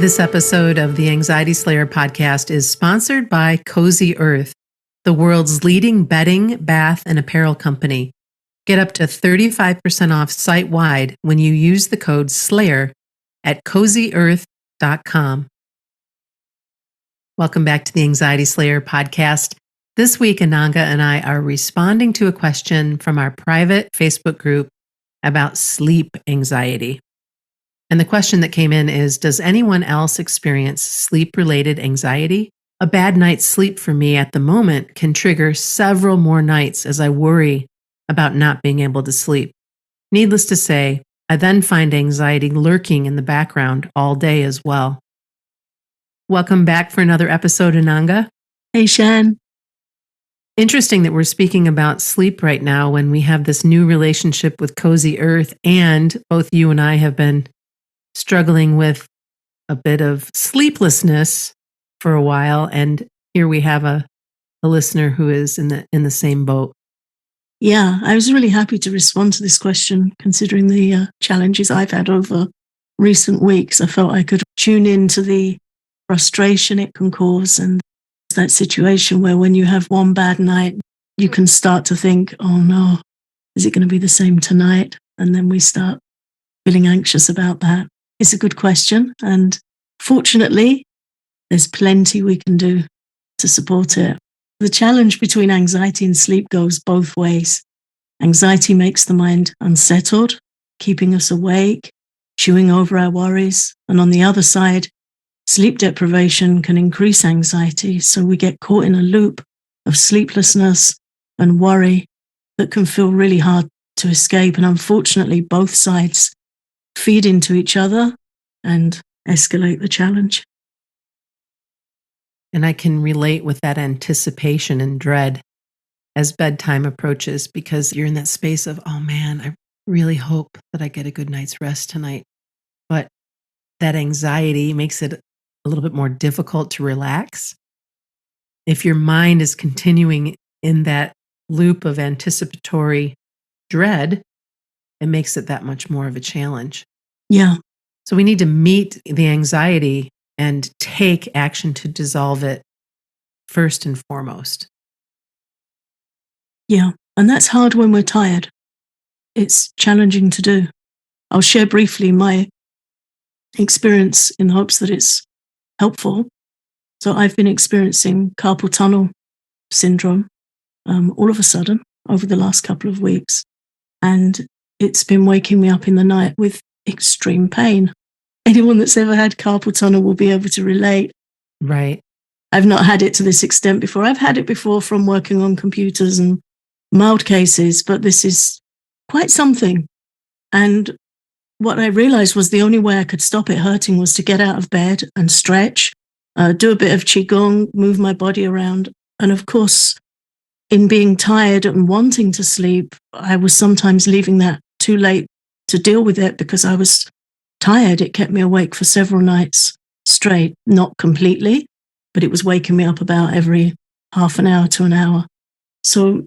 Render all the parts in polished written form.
This episode of the Anxiety Slayer podcast is sponsored by Cozy Earth, the world's leading bedding, bath, and apparel company. Get up to 35% off site-wide when you use the code SLAYER at CozyEarth.com. Welcome back to the Anxiety Slayer podcast. This week, Ananga and I are responding to a question from our private Facebook group about sleep anxiety. And the question that came in is, does anyone else experience sleep-related anxiety? A bad night's sleep for me at the moment can trigger several more nights as I worry about not being able to sleep. Needless to say, I then find anxiety lurking in the background all day as well. Welcome back for another episode, Ananga. Hey, Shan. Interesting that we're speaking about sleep right now when we have this new relationship with Cozy Earth, and both you and I have been struggling with a bit of sleeplessness for a while, and here we have a listener who is in the same boat. Yeah, I was really happy to respond to this question, considering the challenges I've had over recent weeks. I felt I could tune into the frustration it can cause, and that situation where when you have one bad night, you can start to think, oh no, is it going to be the same tonight? And then we start feeling anxious about that. It's a good question, and fortunately, there's plenty we can do to support it. The challenge between anxiety and sleep goes both ways. Anxiety makes the mind unsettled, keeping us awake, chewing over our worries. And on the other side, sleep deprivation can increase anxiety, so we get caught in a loop of sleeplessness and worry that can feel really hard to escape. And unfortunately, both sides feed into each other and escalate the challenge. And I can relate with that anticipation and dread as bedtime approaches, because you're in that space of, oh man, I really hope that I get a good night's rest tonight. But that anxiety makes it a little bit more difficult to relax. If your mind is continuing in that loop of anticipatory dread, it makes it that much more of a challenge. Yeah. So we need to meet the anxiety and take action to dissolve it first and foremost. Yeah, and that's hard when we're tired. It's challenging to do. I'll share briefly my experience in hopes that it's helpful. So I've been experiencing carpal tunnel syndrome all of a sudden over the last couple of weeks. And it's been waking me up in the night with extreme pain. Anyone that's ever had carpal tunnel will be able to relate. Right. I've not had it to this extent before. I've had it before from working on computers and mild cases, but this is quite something. And what I realized was the only way I could stop it hurting was to get out of bed and stretch, do a bit of Qigong, move my body around. And of course, in being tired and wanting to sleep, I was sometimes leaving that too late to deal with it because I was tired. It kept me awake for several nights straight, not completely, but it was waking me up about every half an hour to an hour. So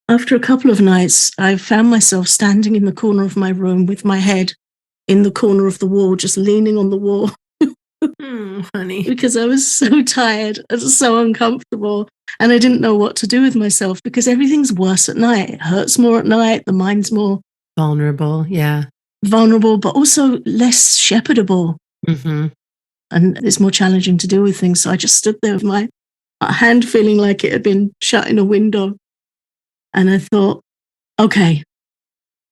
after a couple of nights, I found myself standing in the corner of my room with my head in the corner of the wall, just leaning on the wall. Honey. Because I was so tired and so uncomfortable, and I didn't know what to do with myself because everything's worse at night. It hurts more at night. The mind's more vulnerable. Yeah. Vulnerable, but also less shepherdable. Mm-hmm. And it's more challenging to deal with things. So I just stood there with my hand feeling like it had been shut in a window. And I thought, okay,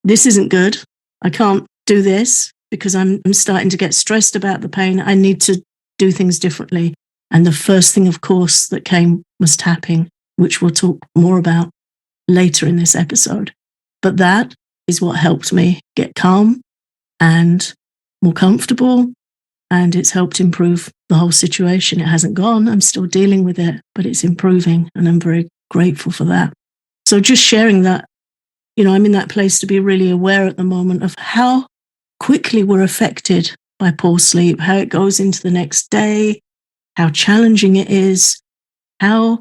this isn't good. I can't do this because I'm starting to get stressed about the pain. I need to do things differently. And the first thing, of course, that came was tapping, which we'll talk more about later in this episode. But that is what helped me get calm and more comfortable. And it's helped improve the whole situation. It hasn't gone. I'm still dealing with it, but it's improving. And I'm very grateful for that. So just sharing that, I'm in that place to be really aware at the moment of how quickly we're affected by poor sleep, how it goes into the next day, how challenging it is, how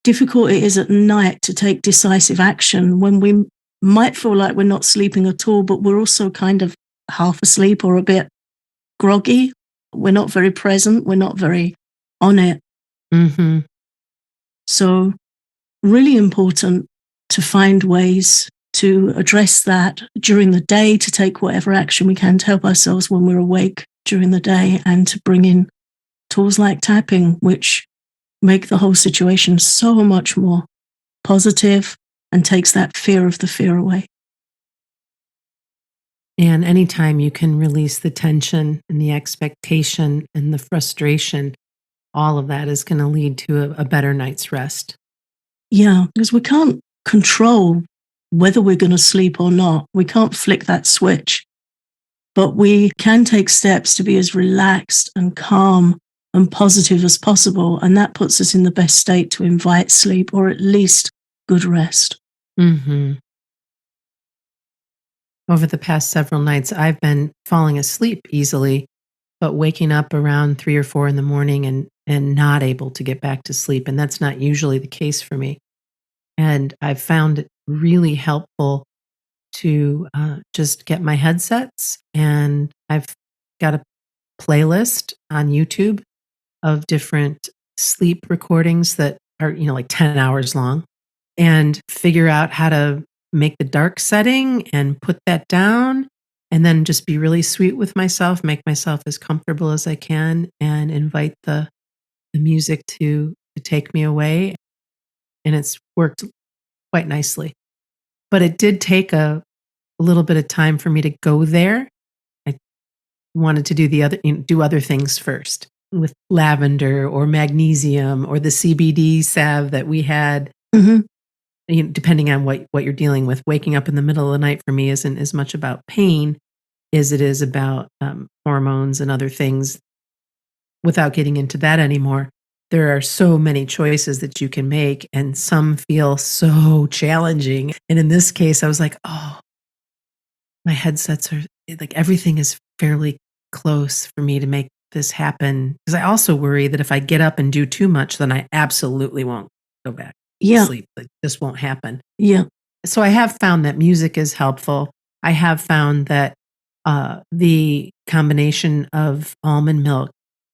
difficult it is at night to take decisive action when we might feel like we're not sleeping at all, but we're also kind of half asleep or a bit groggy we're not very present, we're not very on it. Mm-hmm. So really important to find ways to address that during the day, to take whatever action we can to help ourselves when we're awake during the day, and to bring in tools like tapping, which make the whole situation so much more positive and takes that fear of the fear away. And anytime you can release the tension and the expectation and the frustration, all of that is going to lead to a better night's rest. Yeah, because we can't control whether we're going to sleep or not. We can't flick that switch. But we can take steps to be as relaxed and calm and positive as possible. And that puts us in the best state to invite sleep, or at least good rest. Mm-hmm. Over the past several nights, I've been falling asleep easily, but waking up around 3 or 4 in the morning and not able to get back to sleep. And that's not usually the case for me. And I've found it really helpful to just get my headsets, and I've got a playlist on YouTube of different sleep recordings that are, like 10 hours long, and figure out how to make the dark setting and put that down, and then just be really sweet with myself, make myself as comfortable as I can, and invite the music to take me away. And it's worked quite nicely. But it did take a little bit of time for me to go there. I wanted to do other things first, with lavender or magnesium or the CBD salve that we had. Mm-hmm. Depending on what you're dealing with, waking up in the middle of the night for me isn't as much about pain as it is about hormones and other things. Without getting into that anymore, there are so many choices that you can make, and some feel so challenging. And in this case, I was like, oh, my headsets are like, everything is fairly close for me to make this happen. Because I also worry that if I get up and do too much, then I absolutely won't go back to sleep. Like, this won't happen. Yeah. So I have found that music is helpful. I have found that the combination of almond milk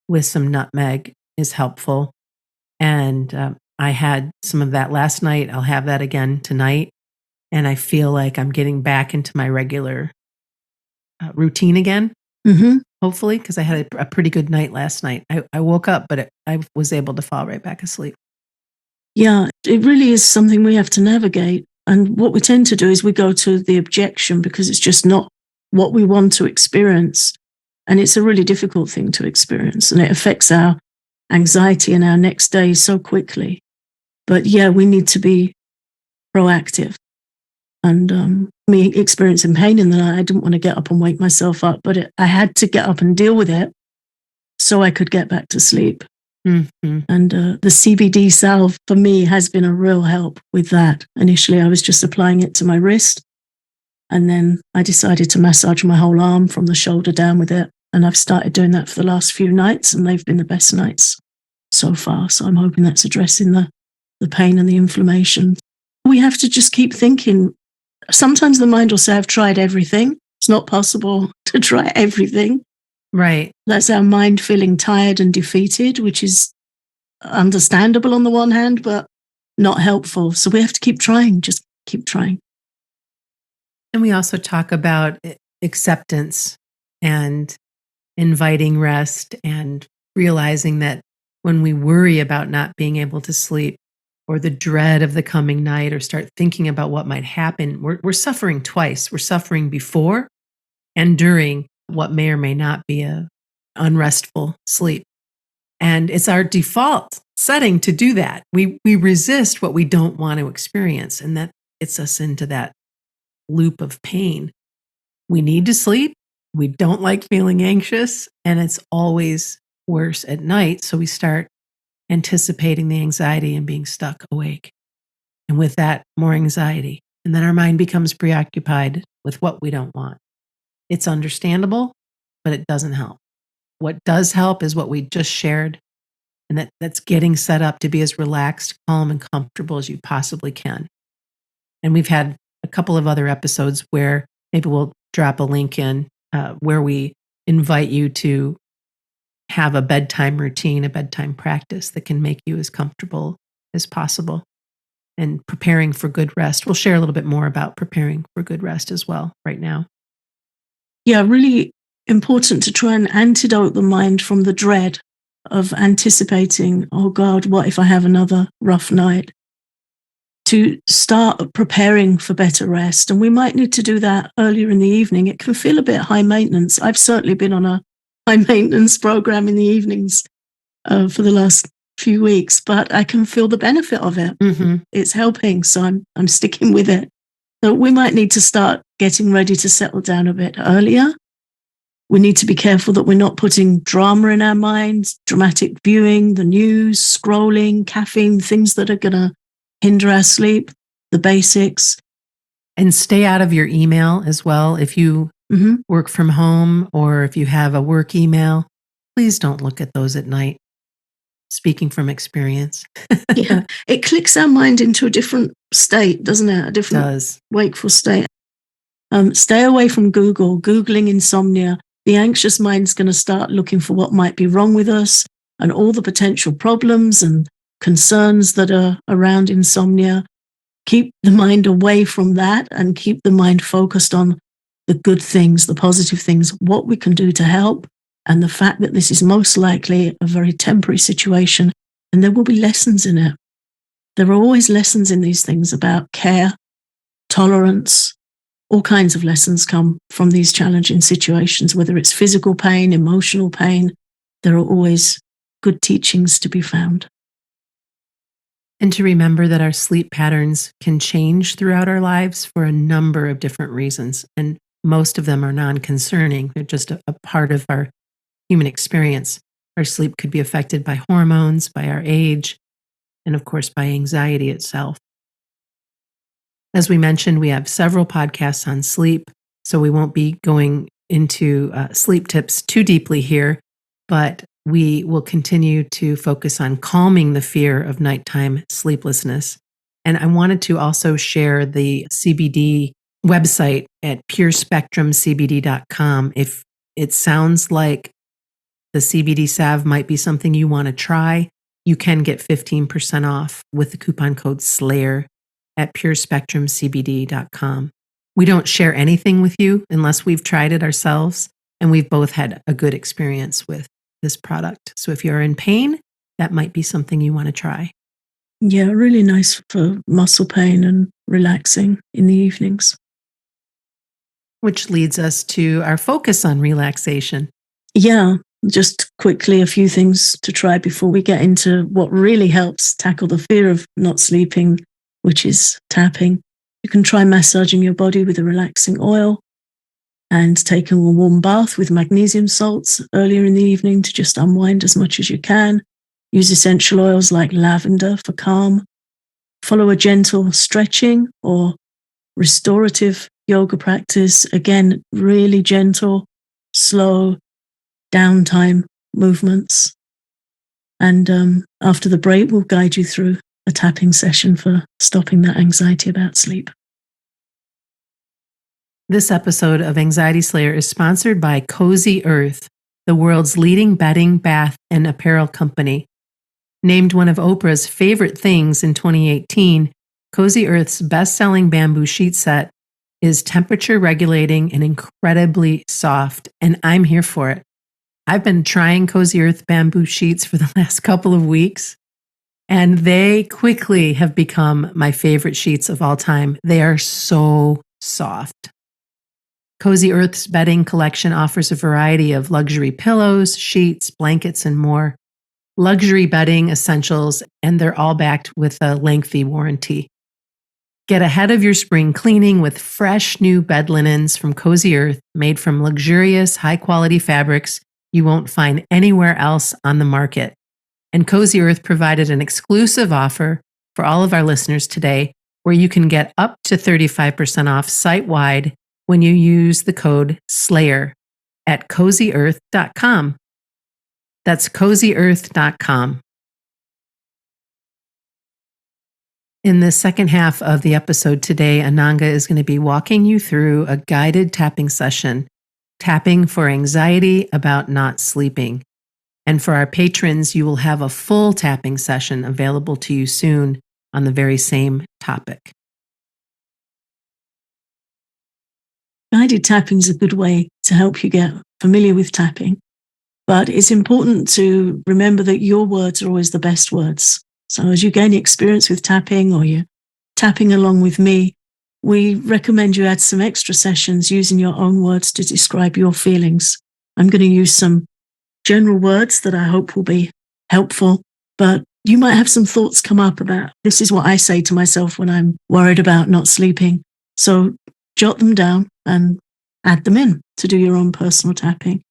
with some nutmeg is helpful. And I had some of that last night. I'll have that again tonight. And I feel like I'm getting back into my regular routine again, Mm-hmm. hopefully, because I had a pretty good night last night. I woke up, but I was able to fall right back asleep. Yeah, it really is something we have to navigate. And what we tend to do is we go to the objection because it's just not what we want to experience. And it's a really difficult thing to experience, and it affects our anxiety and our next day so quickly. But yeah, we need to be proactive. And me experiencing pain in the night, I didn't want to get up and wake myself up, but I had to get up and deal with it so I could get back to sleep. Mm-hmm. And the CBD salve for me has been a real help with that. Initially, I was just applying it to my wrist, and then I decided to massage my whole arm from the shoulder down with it. And I've started doing that for the last few nights, and they've been the best nights so far. So I'm hoping that's addressing the pain and the inflammation. We have to just keep thinking. Sometimes the mind will say, I've tried everything. It's not possible to try everything. Right. That's our mind feeling tired and defeated, which is understandable on the one hand, but not helpful. So we have to keep trying, just keep trying. And we also talk about acceptance and inviting rest, and realizing that when we worry about not being able to sleep, or the dread of the coming night, or start thinking about what might happen, we're suffering twice. We're suffering before and during what may or may not be a unrestful sleep. And it's our default setting to do that. We resist what we don't want to experience, and that gets us into that loop of pain. We need to sleep. We don't like feeling anxious, and it's always worse at night. So we start anticipating the anxiety and being stuck awake. And with that, more anxiety. And then our mind becomes preoccupied with what we don't want. It's understandable, but it doesn't help. What does help is what we just shared, and that's getting set up to be as relaxed, calm, and comfortable as you possibly can. And we've had a couple of other episodes where maybe we'll drop a link in where we invite you to have a bedtime routine, a bedtime practice that can make you as comfortable as possible and preparing for good rest. We'll share a little bit more about preparing for good rest as well right now. Yeah, really important to try and antidote the mind from the dread of anticipating, oh God, what if I have another rough night? To start preparing for better rest. And we might need to do that earlier in the evening. It can feel a bit high maintenance. I've certainly been on a high maintenance program in the evenings for the last few weeks, but I can feel the benefit of it. Mm-hmm. It's helping. So I'm sticking with it. So we might need to start getting ready to settle down a bit earlier. We need to be careful that we're not putting drama in our minds, dramatic viewing, the news, scrolling, caffeine, things that are going to hinder our sleep, the basics. And stay out of your email as well. If you work from home or if you have a work email, please don't look at those at night. Speaking from experience. Yeah, it clicks our mind into a different state, doesn't it? A different wakeful state. Stay away from Google, Googling insomnia. The anxious mind's going to start looking for what might be wrong with us and all the potential problems and concerns that are around insomnia. Keep the mind away from that and keep the mind focused on the good things, the positive things, what we can do to help, and the fact that this is most likely a very temporary situation and there will be lessons in it. There are always lessons in these things about care, tolerance. All kinds of lessons come from these challenging situations, whether it's physical pain, emotional pain. There are always good teachings to be found. And to remember that our sleep patterns can change throughout our lives for a number of different reasons. And most of them are non-concerning. They're just a part of our human experience. Our sleep could be affected by hormones, by our age, and of course by anxiety itself. As we mentioned, we have several podcasts on sleep, so we won't be going into sleep tips too deeply here, but we will continue to focus on calming the fear of nighttime sleeplessness. And I wanted to also share the CBD website at purespectrumcbd.com. If it sounds like the CBD salve might be something you want to try, you can get 15% off with the coupon code SLAYER at purespectrumcbd.com. We don't share anything with you unless we've tried it ourselves, and we've both had a good experience with this product. So if you're in pain, that might be something you want to try. Yeah, really nice for muscle pain and relaxing in the evenings. Which leads us to our focus on relaxation. Yeah, just quickly a few things to try before we get into what really helps tackle the fear of not sleeping, which is tapping. You can try massaging your body with a relaxing oil and taking a warm bath with magnesium salts earlier in the evening to just unwind as much as you can. Use essential oils like lavender for calm. Follow a gentle stretching or restorative yoga practice. Again, really gentle, slow, downtime movements. And after the break, we'll guide you through a tapping session for stopping that anxiety about sleep. This episode of Anxiety Slayer is sponsored by Cozy Earth, the world's leading bedding, bath, and apparel company. Named one of Oprah's favorite things in 2018, Cozy Earth's best-selling bamboo sheet set is temperature regulating and incredibly soft, and I'm here for it. I've been trying Cozy Earth bamboo sheets for the last couple of weeks, and they quickly have become my favorite sheets of all time. They are so soft. Cozy Earth's bedding collection offers a variety of luxury pillows, sheets, blankets, and more. Luxury bedding essentials, and they're all backed with a lengthy warranty. Get ahead of your spring cleaning with fresh new bed linens from Cozy Earth, made from luxurious, high-quality fabrics you won't find anywhere else on the market. And Cozy Earth provided an exclusive offer for all of our listeners today, where you can get up to 35% off site-wide when you use the code SLAYER at CozyEarth.com. That's CozyEarth.com. In the second half of the episode today, Ananga is going to be walking you through a guided tapping session, tapping for anxiety about not sleeping. And for our patrons, you will have a full tapping session available to you soon on the very same topic. Guided tapping is a good way to help you get familiar with tapping, but it's important to remember that your words are always the best words. So as you gain experience with tapping or you're tapping along with me, we recommend you add some extra sessions using your own words to describe your feelings. I'm going to use some general words that I hope will be helpful, but you might have some thoughts come up about this is what I say to myself when I'm worried about not sleeping. So jot them down and add them in to do your own personal tapping.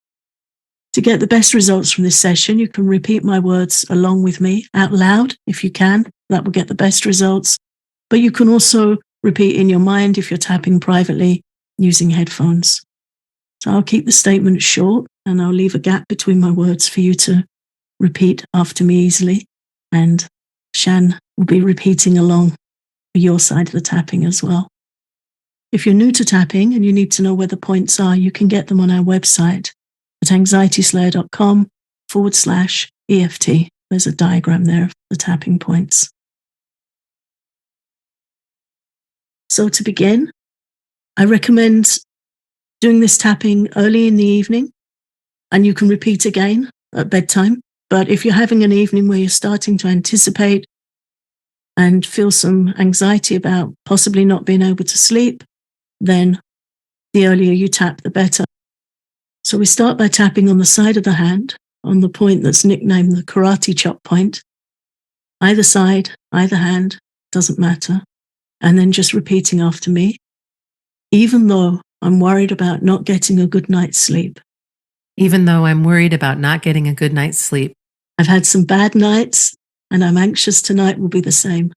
To get the best results from this session, you can repeat my words along with me out loud if you can. That will get the best results. But you can also repeat in your mind if you're tapping privately using headphones. So I'll keep the statement short and I'll leave a gap between my words for you to repeat after me easily. And Shan will be repeating along for your side of the tapping as well. If you're new to tapping and you need to know where the points are, you can get them on our website at anxietyslayer.com/EFT. There's a diagram there of the tapping points. So to begin, I recommend doing this tapping early in the evening, and you can repeat again at bedtime. But if you're having an evening where you're starting to anticipate and feel some anxiety about possibly not being able to sleep, then the earlier you tap, the better. So we start by tapping on the side of the hand, on the point that's nicknamed the karate chop point. Either side, either hand, doesn't matter. And then just repeating after me. Even though I'm worried about not getting a good night's sleep. Even though I'm worried about not getting a good night's sleep. I've had some bad nights, and I'm anxious tonight will be the same.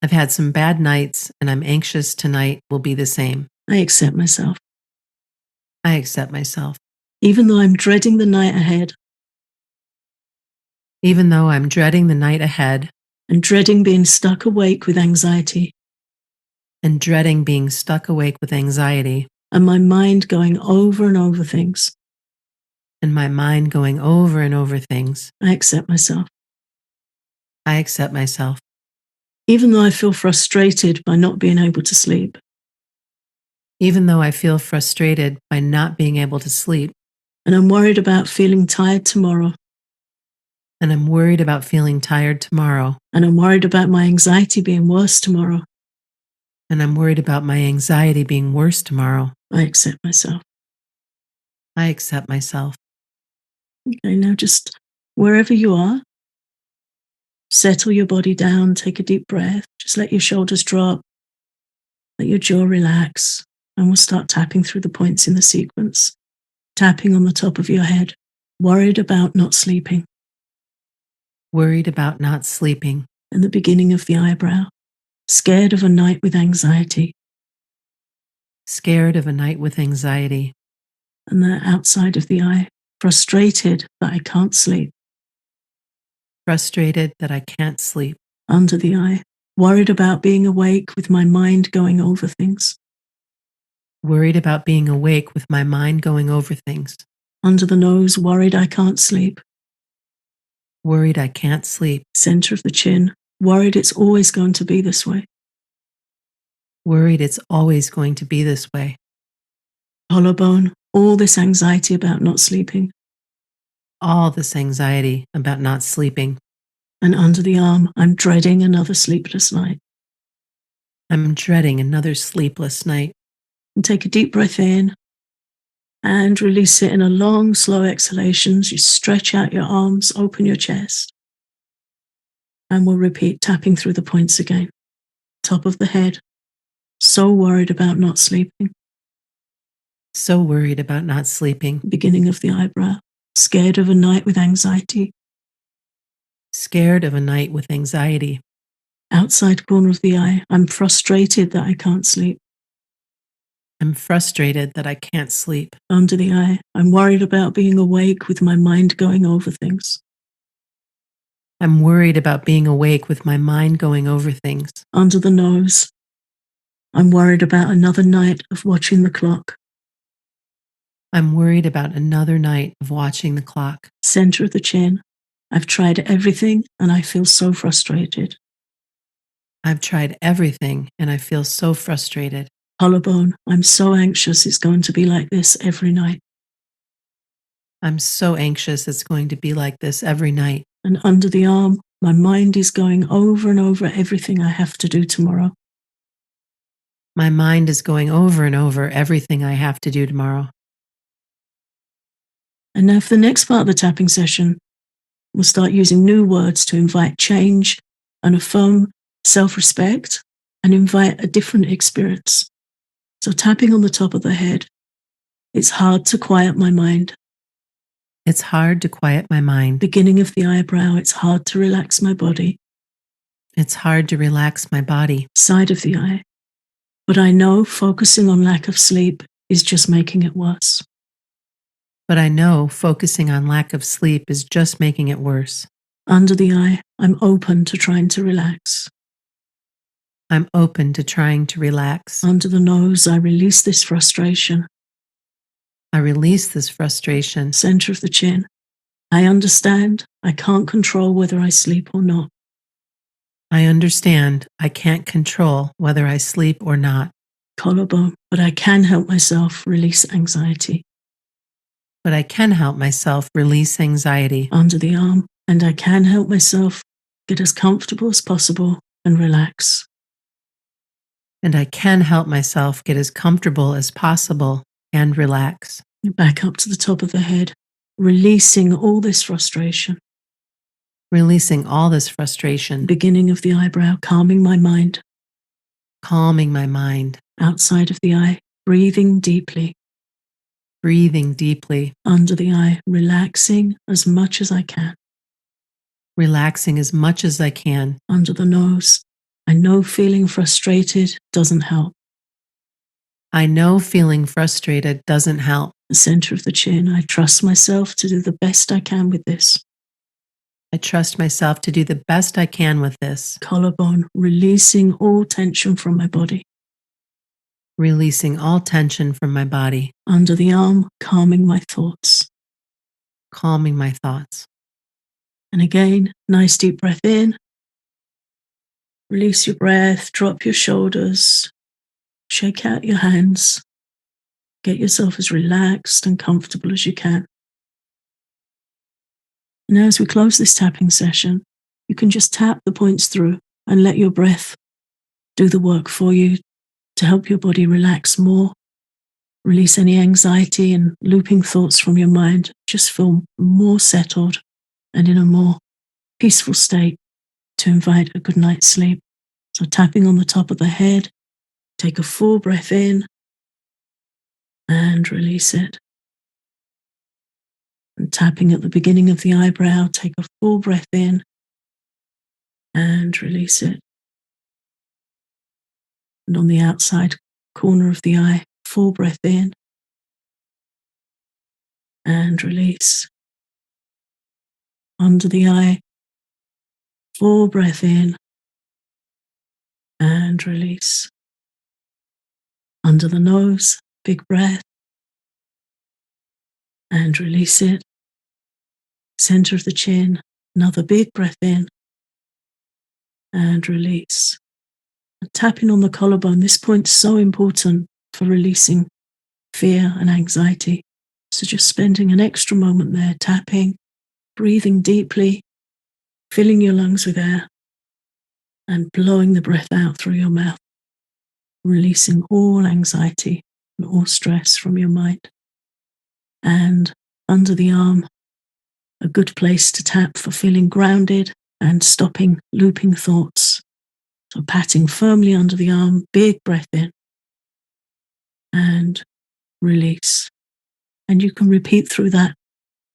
I've had some bad nights, and I'm anxious tonight will be the same. I accept myself. I accept myself. Even though I'm dreading the night ahead. Even though I'm dreading the night ahead. And dreading being stuck awake with anxiety. And dreading being stuck awake with anxiety. And my mind going over and over things. And my mind going over and over things. I accept myself. I accept myself. Even though I feel frustrated by not being able to sleep. Even though I feel frustrated by not being able to sleep. And I'm worried about feeling tired tomorrow. And I'm worried about feeling tired tomorrow. And I'm worried about my anxiety being worse tomorrow. And I'm worried about my anxiety being worse tomorrow. I accept myself. I accept myself. Okay, now just wherever you are, settle your body down, take a deep breath, just let your shoulders drop, let your jaw relax, and we'll start tapping through the points in the sequence. Tapping on the top of your head, worried about not sleeping. Worried about not sleeping. And the beginning of the eyebrow, scared of a night with anxiety. Scared of a night with anxiety. And the outside of the eye, frustrated that I can't sleep. Frustrated that I can't sleep. Under the eye, worried about being awake with my mind going over things. Worried about being awake with my mind going over things. Under the nose, worried I can't sleep. Worried I can't sleep. Center of the chin, worried it's always going to be this way. Worried it's always going to be this way. Collarbone, all this anxiety about not sleeping. All this anxiety about not sleeping. And under the arm, I'm dreading another sleepless night. I'm dreading another sleepless night. And take a deep breath in and release it in a long, slow exhalations. You stretch out your arms, open your chest. And we'll repeat tapping through the points again. Top of the head, so worried about not sleeping. So worried about not sleeping. Beginning of the eyebrow, scared of a night with anxiety. Scared of a night with anxiety. Outside corner of the eye, I'm frustrated that I can't sleep. I'm frustrated that I can't sleep. Under the eye, I'm worried about being awake with my mind going over things. I'm worried about being awake with my mind going over things. Under the nose, I'm worried about another night of watching the clock. I'm worried about another night of watching the clock. Center of the chin. I've tried everything and I feel so frustrated. I've tried everything and I feel so frustrated. Collarbone. I'm so anxious it's going to be like this every night. I'm so anxious it's going to be like this every night. And under the arm, my mind is going over and over everything I have to do tomorrow. My mind is going over and over everything I have to do tomorrow. And now for the next part of the tapping session, we'll start using new words to invite change and affirm self-respect and invite a different experience. So tapping on the top of the head, it's hard to quiet my mind. It's hard to quiet my mind. Beginning of the eyebrow, it's hard to relax my body. It's hard to relax my body. Side of the eye. But I know focusing on lack of sleep is just making it worse. But I know focusing on lack of sleep is just making it worse. Under the eye, I'm open to trying to relax. I'm open to trying to relax. Under the nose, I release this frustration. I release this frustration. Center of the chin. I understand I can't control whether I sleep or not. I understand I can't control whether I sleep or not. Collarbone, but I can help myself release anxiety. But I can help myself release anxiety. Under the arm, and I can help myself get as comfortable as possible and relax. And I can help myself get as comfortable as possible and relax. Back up to the top of the head, releasing all this frustration. Releasing all this frustration. Beginning of the eyebrow, calming my mind. Calming my mind. Outside of the eye, breathing deeply. Breathing deeply. Under the eye, relaxing as much as I can. Relaxing as much as I can. Under the nose, I know feeling frustrated doesn't help. I know feeling frustrated doesn't help. The center of the chin, I trust myself to do the best I can with this. I trust myself to do the best I can with this. Collarbone, releasing all tension from my body. Releasing all tension from my body. Under the arm, calming my thoughts. Calming my thoughts. And again, nice deep breath in. Release your breath, drop your shoulders, shake out your hands. Get yourself as relaxed and comfortable as you can. Now, as we close this tapping session, you can just tap the points through and let your breath do the work for you to help your body relax more, release any anxiety and looping thoughts from your mind. Just feel more settled and in a more peaceful state to invite a good night's sleep. So tapping on the top of the head, take a full breath in and release it. And tapping at the beginning of the eyebrow, take a full breath in and release it. And on the outside corner of the eye, full breath in and release. Under the eye, full breath in and release. Under the nose, big breath and release it. Center of the chin, another big breath in and release. And tapping on the collarbone, this point's so important for releasing fear and anxiety. So just spending an extra moment there, tapping, breathing deeply, filling your lungs with air and blowing the breath out through your mouth, releasing all anxiety and all stress from your mind. And under the arm, a good place to tap for feeling grounded and stopping looping thoughts. So patting firmly under the arm, big breath in and release. And you can repeat through that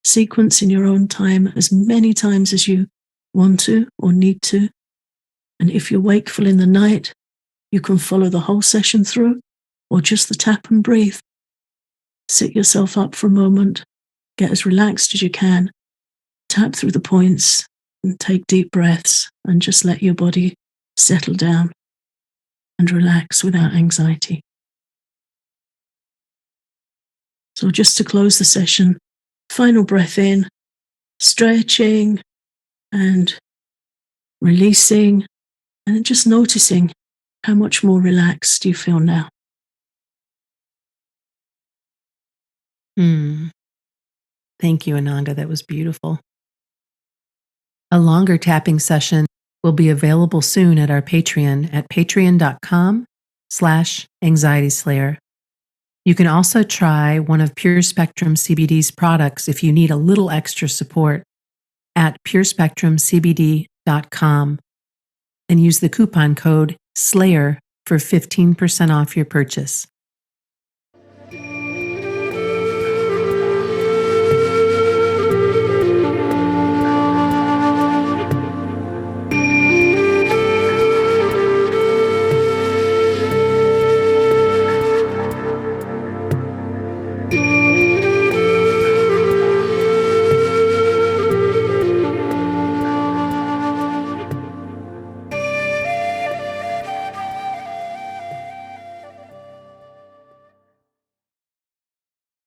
sequence in your own time as many times as you want to or need to. And if you're wakeful in the night, you can follow the whole session through or just the tap and breathe. Sit yourself up for a moment, get as relaxed as you can, tap through the points and take deep breaths and just let your body settle down and relax without anxiety. So just to close the session, final breath in, stretching and releasing, and just noticing how much more relaxed you feel now. Thank you, Ananga. That was beautiful. A longer tapping session will be available soon at our Patreon at patreon.com/anxietyslayer. You can also try one of Pure Spectrum CBD's products if you need a little extra support at purespectrumcbd.com and use the coupon code SLAYER for 15% off your purchase.